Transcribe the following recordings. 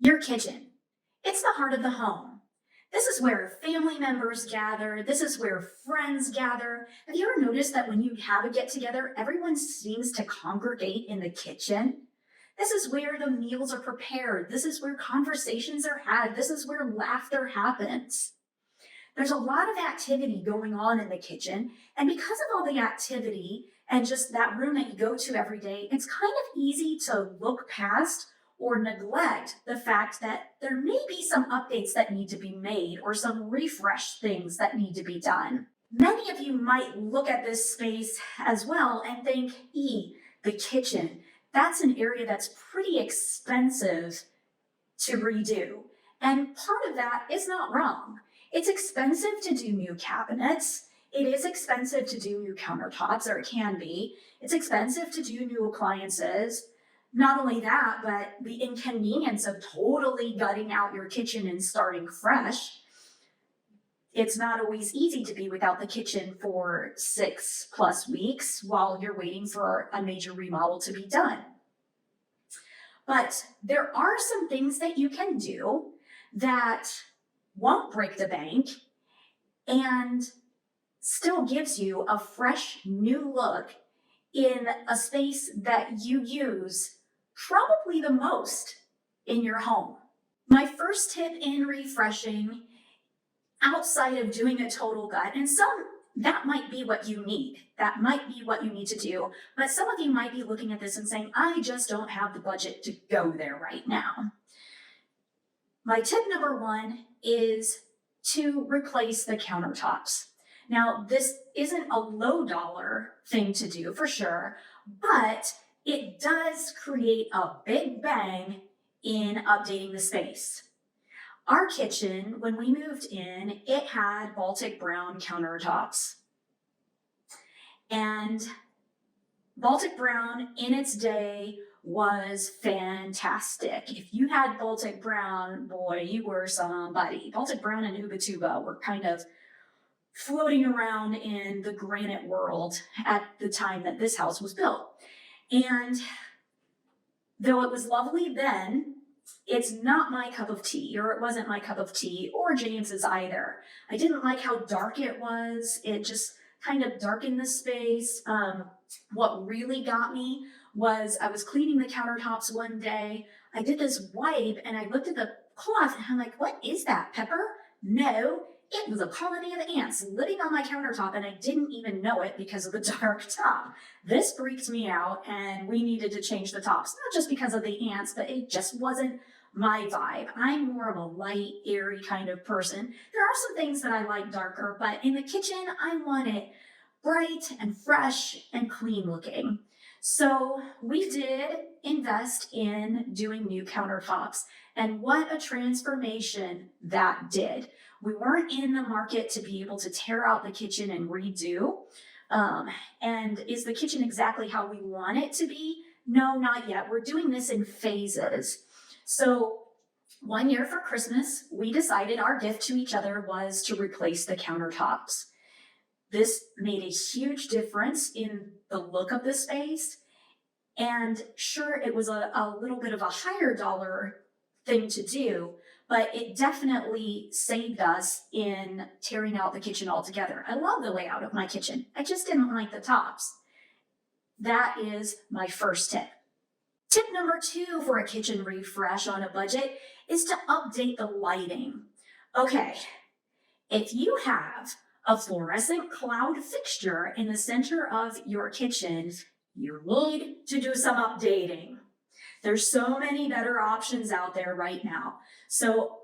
Your kitchen. It's the heart of the home. This is where family members gather. This is where friends gather. Have you ever noticed that when you have a get together, everyone seems to congregate in the kitchen? This is where the meals are prepared. This is where conversations are had. This is where laughter happens. There's a lot of activity going on in the kitchen. And because of all the activity and just that room that you go to every day, it's kind of easy to look past or neglect the fact that there may be some updates that need to be made or some refresh things that need to be done. Many of you might look at this space as well and think, the kitchen, that's an area that's pretty expensive to redo. And part of that is not wrong. It's expensive to do new cabinets. It is expensive to do new countertops, or it can be. It's expensive to do new appliances. Not only that, but the inconvenience of totally gutting out your kitchen and starting fresh. It's not always easy to be without the kitchen for 6+ weeks while you're waiting for a major remodel to be done. But there are some things that you can do that won't break the bank and still gives you a fresh new look in a space that you use probably the most in your home. My first tip in refreshing, outside of doing a total gut, and that might be what you need. That might be what you need to do. But some of you might be looking at this and saying, I just don't have the budget to go there right now. My tip number one is to replace the countertops. Now, this isn't a low dollar thing to do for sure, but it does create a big bang in updating the space. Our kitchen, when we moved in, it had Baltic brown countertops. And Baltic brown in its day was fantastic. If you had Baltic brown, boy, you were somebody. Baltic brown and Ubatuba were kind of floating around in the granite world at the time that this house was built. And though it was lovely then, it's not my cup of tea, or it wasn't my cup of tea, or James's either. I didn't like how dark it was. It just kind of darkened the space. What really got me was I was cleaning the countertops one day. I did this wipe and I looked at the cloth and I'm like, what is that, pepper? No, it was a colony of ants living on my countertop and I didn't even know it because of the dark top. This freaked me out and we needed to change the tops, not just because of the ants, but it just wasn't my vibe. I'm more of a light, airy kind of person. There are some things that I like darker, but in the kitchen, I want it bright and fresh and clean looking. So we did invest in doing new countertops, and what a transformation that did. We weren't in the market to be able to tear out the kitchen and redo. And is the kitchen exactly how we want it to be? No, not yet. We're doing this in phases. So one year for Christmas, we decided our gift to each other was to replace the countertops. This made a huge difference in the look of the space. And sure, it was a little bit of a higher dollar thing to do, but it definitely saved us in tearing out the kitchen altogether. I love the layout of my kitchen. I just didn't like the tops. That is my first tip. Tip number 2 for a kitchen refresh on a budget is to update the lighting. Okay, if you have a fluorescent cloud fixture in the center of your kitchen, you need to do some updating. There's so many better options out there right now. So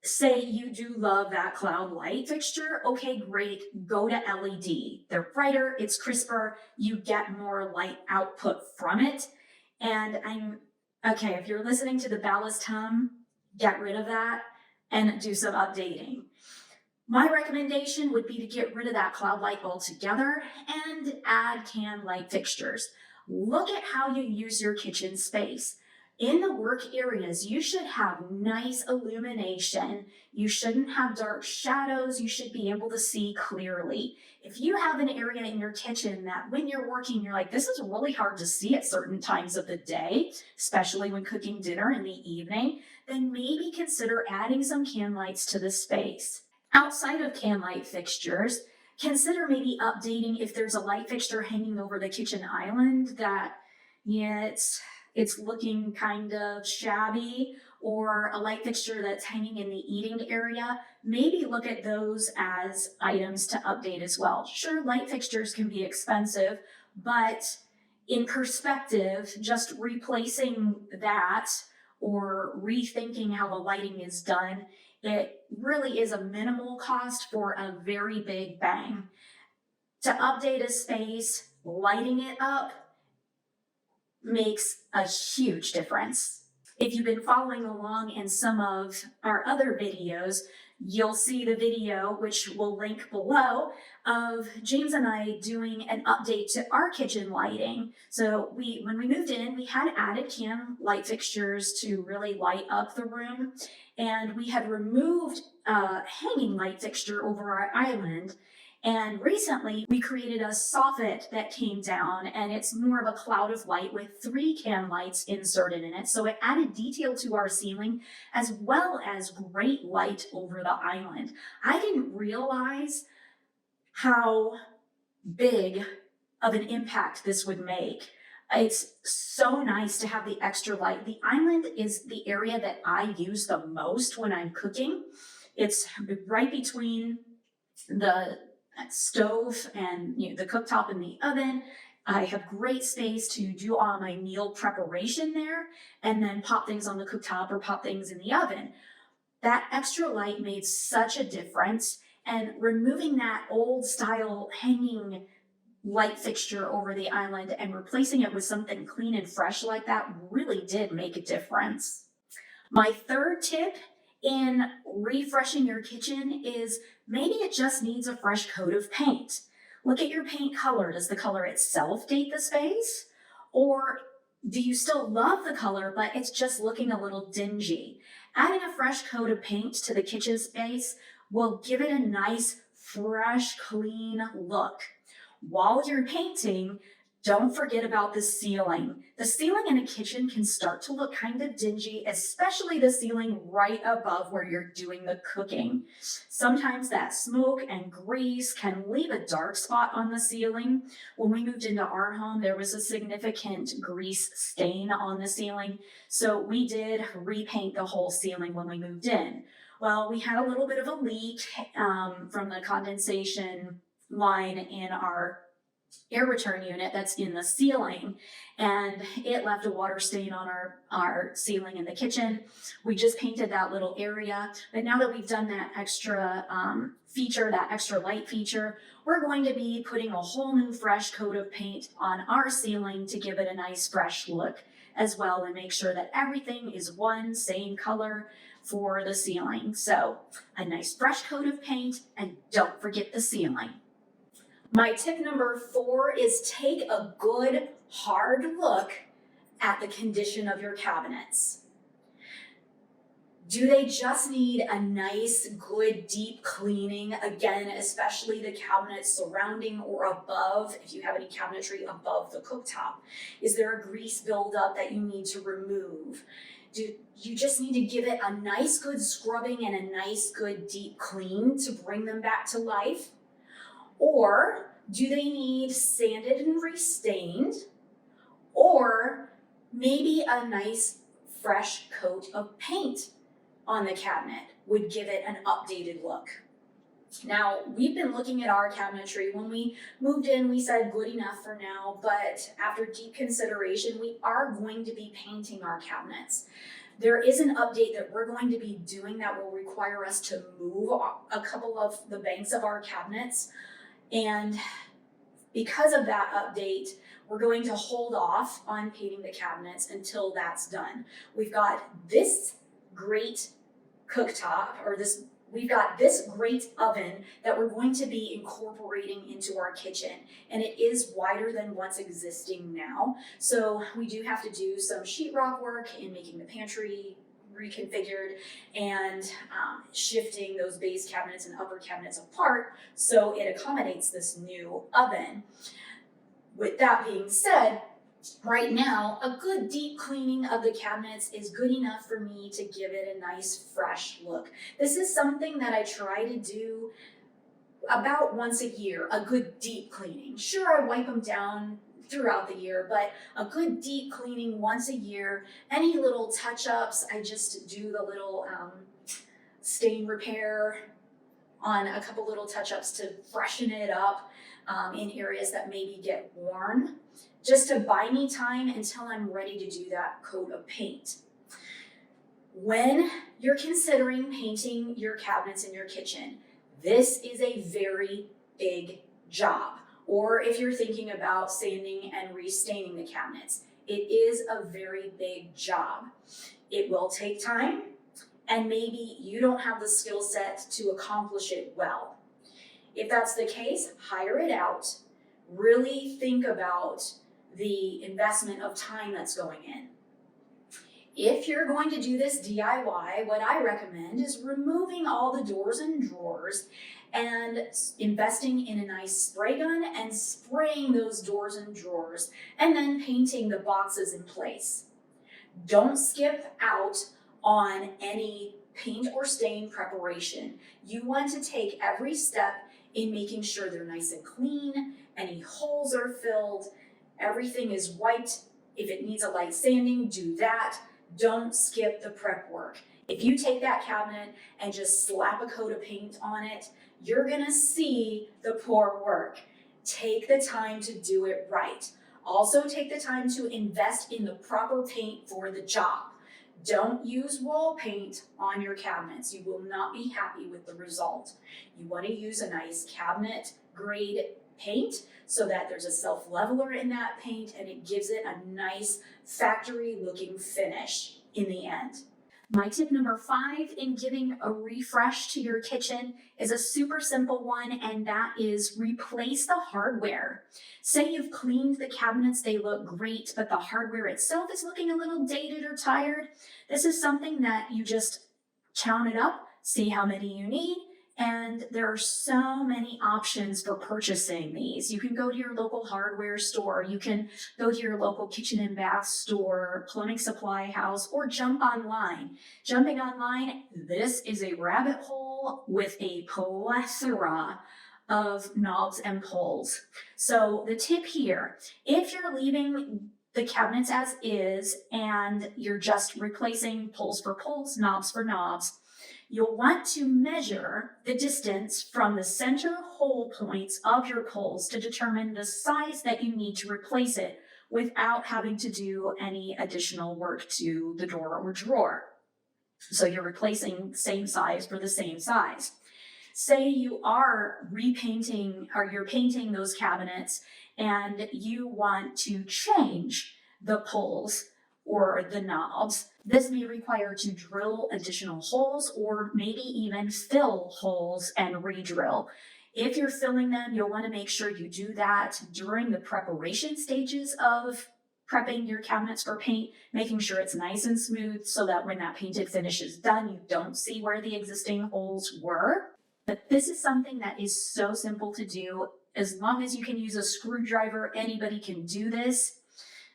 say you do love that cloud light fixture, okay, great, go to LED. They're brighter, it's crisper, you get more light output from it. And if you're listening to the ballast hum, get rid of that and do some updating. My recommendation would be to get rid of that cloud light altogether and add can light fixtures. Look at how you use your kitchen space. In the work areas, you should have nice illumination. You shouldn't have dark shadows. You should be able to see clearly. If you have an area in your kitchen that when you're working, you're like, this is really hard to see at certain times of the day, especially when cooking dinner in the evening, then maybe consider adding some can lights to the space. Outside of can light fixtures, consider maybe updating if there's a light fixture hanging over the kitchen island that, yeah, it's looking kind of shabby, or a light fixture that's hanging in the eating area. Maybe look at those as items to update as well. Sure, light fixtures can be expensive, but in perspective, just replacing that or rethinking how the lighting is done, it really is a minimal cost for a very big bang. To update a space, lighting it up makes a huge difference. If you've been following along in some of our other videos, you'll see the video, which we'll link below, of James and I doing an update to our kitchen lighting. So when we moved in, we had added can light fixtures to really light up the room, and we had removed a hanging light fixture over our island. And recently we created a soffit that came down, and it's more of a cloud of light with 3 can lights inserted in it. So it added detail to our ceiling as well as great light over the island. I didn't realize how big of an impact this would make. It's so nice to have the extra light. The island is the area that I use the most when I'm cooking. It's right between the stove and the cooktop and the oven. I have great space to do all my meal preparation there and then pop things on the cooktop or pop things in the oven. That extra light made such a difference, and removing that old style hanging light fixture over the island and replacing it with something clean and fresh like that really did make a difference. My third tip in refreshing your kitchen is maybe it just needs a fresh coat of paint. Look at your paint color. Does the color itself date the space? Or do you still love the color, but it's just looking a little dingy? Adding a fresh coat of paint to the kitchen space will give it a nice, fresh, clean look. While you're painting, don't forget about the ceiling. The ceiling in a kitchen can start to look kind of dingy, especially the ceiling right above where you're doing the cooking. Sometimes that smoke and grease can leave a dark spot on the ceiling. When we moved into our home, there was a significant grease stain on the ceiling, so we did repaint the whole ceiling when we moved in. Well, we had a little bit of a leak from the condensation line in our air return unit that's in the ceiling, and it left a water stain on our ceiling in the kitchen. We just painted that little area, but now that we've done that extra feature, that extra light feature, we're going to be putting a whole new fresh coat of paint on our ceiling to give it a nice fresh look as well, and make sure that everything is one same color for the ceiling. So a nice fresh coat of paint, and don't forget the ceiling. My tip number 4 is take a good hard look at the condition of your cabinets. Do they just need a nice, good, deep cleaning? Again, especially the cabinets surrounding or above, if you have any cabinetry above the cooktop. Is there a grease buildup that you need to remove? Do you just need to give it a nice, good scrubbing and a nice, good, deep clean to bring them back to life? Or do they need sanded and restained? Or maybe a nice fresh coat of paint on the cabinet would give it an updated look. Now, we've been looking at our cabinetry. When we moved in, we said good enough for now, but after deep consideration, we are going to be painting our cabinets. There is an update that we're going to be doing that will require us to move a couple of the banks of our cabinets. And because of that update, we're going to hold off on painting the cabinets until that's done. We've got this great cooktop, or this we've got this great oven that we're going to be incorporating into our kitchen, and it is wider than what's existing now. So we do have to do some sheetrock work in making the pantry reconfigured and shifting those base cabinets and upper cabinets apart so it accommodates this new oven. With that being said, right now, a good deep cleaning of the cabinets is good enough for me to give it a nice fresh look. This is something that I try to do about once a year, a good deep cleaning. Sure, I wipe them down throughout the year, but a good deep cleaning once a year. Any little touch-ups, I just do the little stain repair on a couple little touch-ups to freshen it up in areas that maybe get worn, just to buy me time until I'm ready to do that coat of paint. When you're considering painting your cabinets in your kitchen, this is a very big job. Or if you're thinking about sanding and restaining the cabinets, it is a very big job. It will take time, and maybe you don't have the skill set to accomplish it well. If that's the case, hire it out. Really think about the investment of time that's going in. If you're going to do this DIY, what I recommend is removing all the doors and drawers and investing in a nice spray gun and spraying those doors and drawers, and then painting the boxes in place. Don't skip out on any paint or stain preparation. You want to take every step in making sure they're nice and clean, any holes are filled, everything is wiped. If it needs a light sanding, do that. Don't skip the prep work. If you take that cabinet and just slap a coat of paint on it, you're gonna see the poor work. Take the time to do it right. Also take the time to invest in the proper paint for the job. Don't use wall paint on your cabinets. You will not be happy with the result. You want to use a nice cabinet grade paint so that there's a self-leveler in that paint and it gives it a nice factory looking finish in the end. My tip number 5 in giving a refresh to your kitchen is a super simple one, and that is replace the hardware. Say you've cleaned the cabinets, they look great, but the hardware itself is looking a little dated or tired. This is something that you just count it up, see how many you need, and there are so many options for purchasing these. You can go to your local hardware store, you can go to your local kitchen and bath store, plumbing supply house, or jump online. Jumping online, this is a rabbit hole with a plethora of knobs and pulls. So the tip here, if you're leaving the cabinets as is and you're just replacing pulls for pulls, knobs for knobs, you'll want to measure the distance from the center hole points of your pulls to determine the size that you need to replace it without having to do any additional work to the door or drawer. So you're replacing the same size for the same size. Say you are repainting or you're painting those cabinets and you want to change the pulls or the knobs. This may require to drill additional holes or maybe even fill holes and re-drill. If you're filling them, you'll want to make sure you do that during the preparation stages of prepping your cabinets for paint, making sure it's nice and smooth so that when that painted finish is done, you don't see where the existing holes were. But this is something that is so simple to do. As long as you can use a screwdriver, anybody can do this.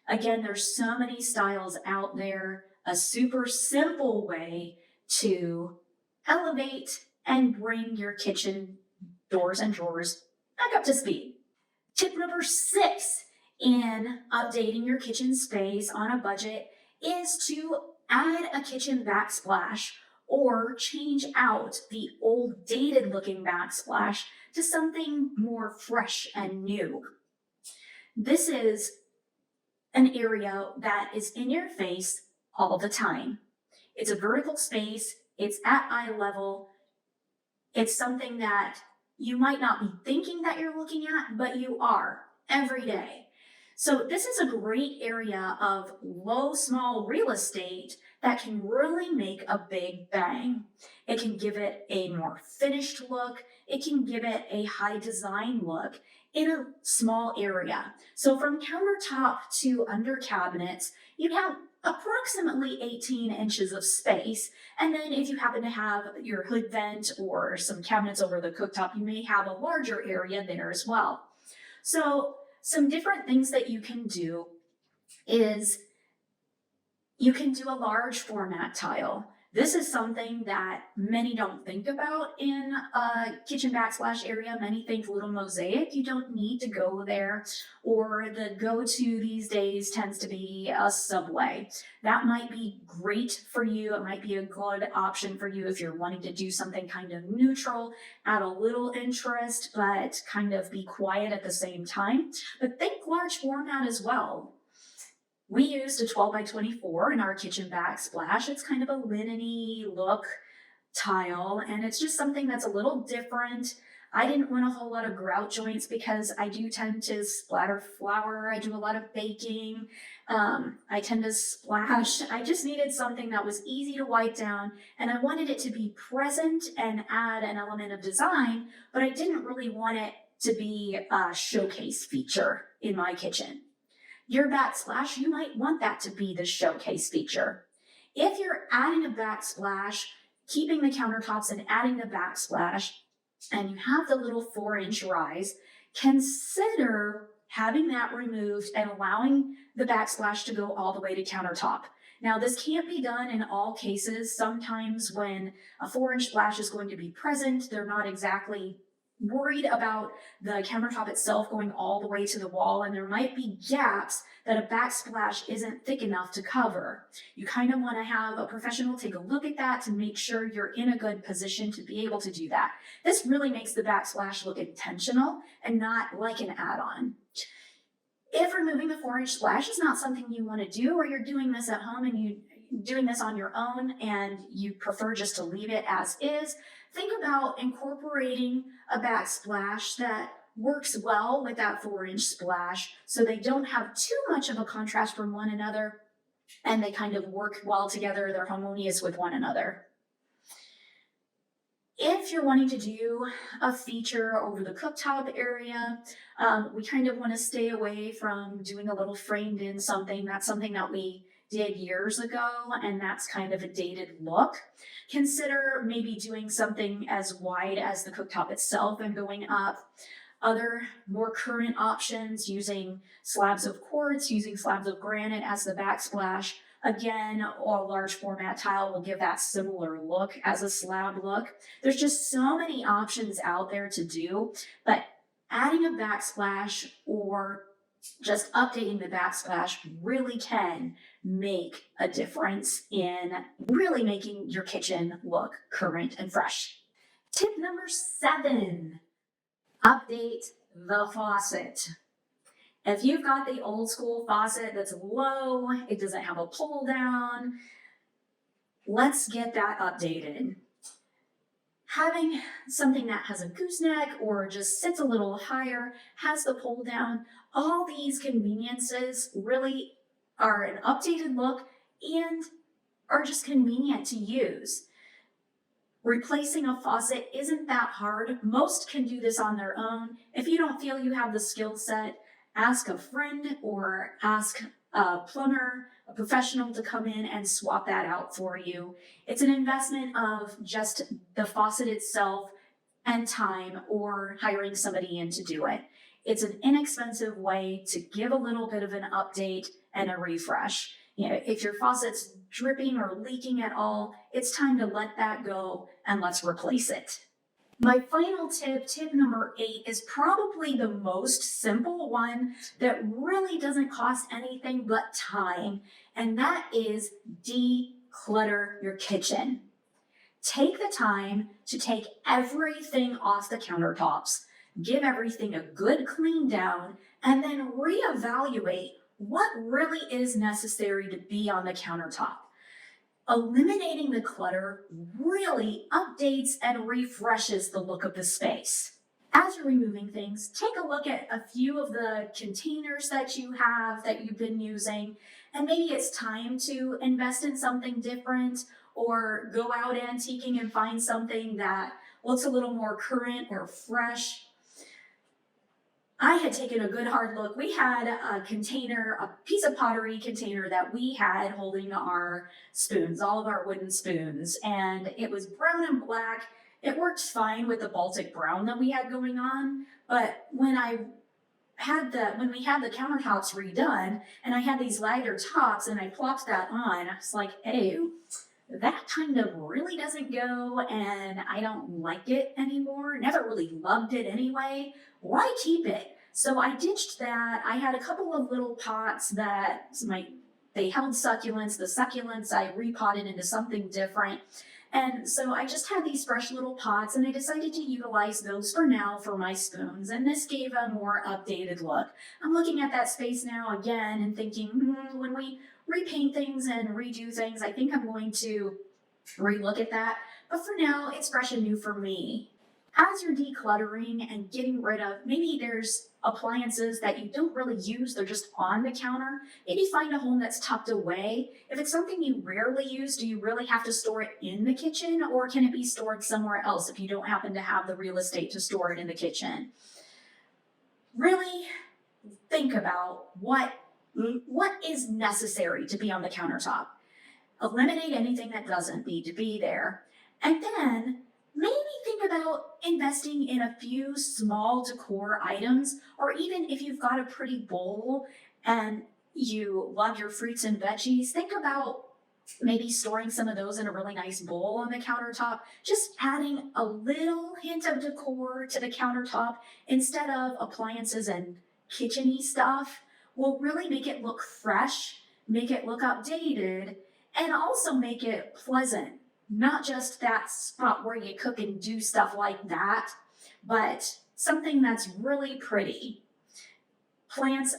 Again, there's so many styles out there. A super simple way to elevate and bring your kitchen doors and drawers back up to speed. Tip number 6 in updating your kitchen space on a budget is to add a kitchen backsplash or change out the old dated looking backsplash to something more fresh and new. This is an area that is in your face all the time. It's a vertical space, it's at eye level, it's something that you might not be thinking that you're looking at, but you are every day. So this is a great area of low, small real estate that can really make a big bang. It can give it a more finished look. It can give it a high design look in a small area. So from countertop to under cabinets, you have approximately 18 inches of space. And then if you happen to have your hood vent or some cabinets over the cooktop, you may have a larger area there as well. So some different things that you can do is you can do a large format tile. This is something that many don't think about in a kitchen backsplash area. Many think little mosaic. You don't need to go there. Or the go-to these days tends to be a subway. That might be great for you. It might be a good option for you if you're wanting to do something kind of neutral, add a little interest, but kind of be quiet at the same time. But think large format as well. We used a 12 by 24 in our kitchen backsplash. It's kind of a linen-y look tile, and it's just something that's a little different. I didn't want a whole lot of grout joints because I do tend to splatter flour. I do a lot of baking. I tend to splash. I just needed something that was easy to wipe down, and I wanted it to be present and add an element of design, but I didn't really want it to be a showcase feature in my kitchen. Your backsplash, you might want that to be the showcase feature. If you're adding a backsplash, keeping the countertops and adding the backsplash, and you have the little 4-inch rise, consider having that removed and allowing the backsplash to go all the way to countertop. Now, this can't be done in all cases. Sometimes when a 4-inch splash is going to be present, they're not exactly worried about the countertop itself going all the way to the wall, and there might be gaps that a backsplash isn't thick enough to cover. You kind of want to have a professional take a look at that to make sure you're in a good position to be able to do that. This really makes the backsplash look intentional and not like an add-on. If removing the 4-inch splash is not something you want to do, or you're doing this at home and you're doing this on your own and you prefer just to leave it as is, think about incorporating a backsplash that works well with that 4-inch splash so they don't have too much of a contrast from one another and they kind of work well together. They're harmonious with one another. If you're wanting to do a feature over the cooktop area, we kind of want to stay away from doing a little framed in something. That's something that we did years ago, and that's kind of a dated look. Consider maybe doing something as wide as the cooktop itself and going up. Other more current options, using slabs of quartz, using slabs of granite as the backsplash. Again, a large format tile will give that similar look as a slab look. There's just so many options out there to do, but adding a backsplash or just updating the backsplash really can make a difference in really making your kitchen look current and fresh. Tip number 7, update the faucet. If you've got the old school faucet that's low, it doesn't have a pull down, let's get that updated. Having something that has a gooseneck or just sits a little higher, has the pull down, all these conveniences really are an updated look and are just convenient to use. Replacing a faucet isn't that hard. Most can do this on their own. If you don't feel you have the skill set, ask a friend or ask a plumber, a professional to come in and swap that out for you. It's an investment of just the faucet itself and time, or hiring somebody in to do it. It's an inexpensive way to give a little bit of an update and a refresh. You know, if your faucet's dripping or leaking at all, it's time to let that go and let's replace it. My final tip, tip number 8, is probably the most simple one that really doesn't cost anything but time, and that is declutter your kitchen. Take the time to take everything off the countertops, give everything a good clean down, and then reevaluate what really is necessary to be on the countertop. Eliminating the clutter really updates and refreshes the look of the space. As you're removing things, take a look at a few of the containers that you have that you've been using And maybe it's time to invest in something different or go out antiquing and find something that looks a little more current or fresh. I had taken a good hard look. We had a container, a piece of pottery container that we had holding our spoons, all of our wooden spoons, and it was brown and black. It worked fine with the Baltic brown that we had going on, but when we had the countertops redone and I had these lighter tops and I plopped that on, I was like, hey, that kind of really doesn't go and I don't like it anymore. Never really loved it anyway. Why keep it? So I ditched that. I had a couple of little pots that they held succulents. The succulents I repotted into something different. And so I just had these fresh little pots and I decided to utilize those for now for my spoons. And this gave a more updated look. I'm looking at that space now again and thinking, when we repaint things and redo things, I think I'm going to relook at that. But for now, it's fresh and new for me. As you're decluttering and getting rid of, maybe there's appliances that you don't really use, they're just on the counter. Maybe find a home that's tucked away. If it's something you rarely use, do you really have to store it in the kitchen, or can it be stored somewhere else if you don't happen to have the real estate to store it in the kitchen? Really think about what is necessary to be on the countertop. Eliminate anything that doesn't need to be there. And then maybe think about investing in a few small decor items, or even if you've got a pretty bowl and you love your fruits and veggies, think about maybe storing some of those in a really nice bowl on the countertop. Just adding a little hint of decor to the countertop instead of appliances and kitchen-y stuff will really make it look fresh, make it look updated, and also make it pleasant. Not just that spot where you cook and do stuff like that, but something that's really pretty. Plants,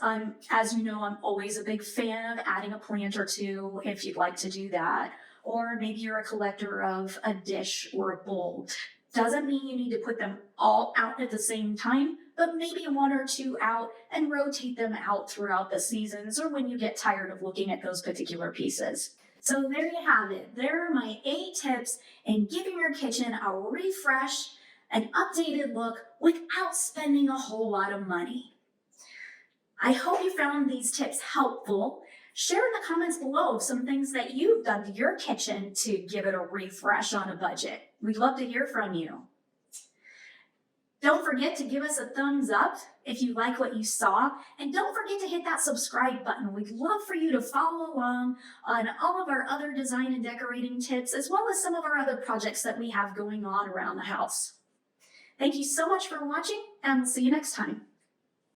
as you know, I'm always a big fan of adding a plant or two if you'd like to do that. Or maybe you're a collector of a dish or a bowl. Doesn't mean you need to put them all out at the same time, but maybe one or two out and rotate them out throughout the seasons or when you get tired of looking at those particular pieces. So there you have it. There are my 8 tips in giving your kitchen a refresh, an updated look without spending a whole lot of money. I hope you found these tips helpful. Share in the comments below some things that you've done to your kitchen to give it a refresh on a budget. We'd love to hear from you. Don't forget to give us a thumbs up if you like what you saw, and don't forget to hit that subscribe button. We'd love for you to follow along on all of our other design and decorating tips, as well as some of our other projects that we have going on around the house. Thank you so much for watching, and we'll see you next time.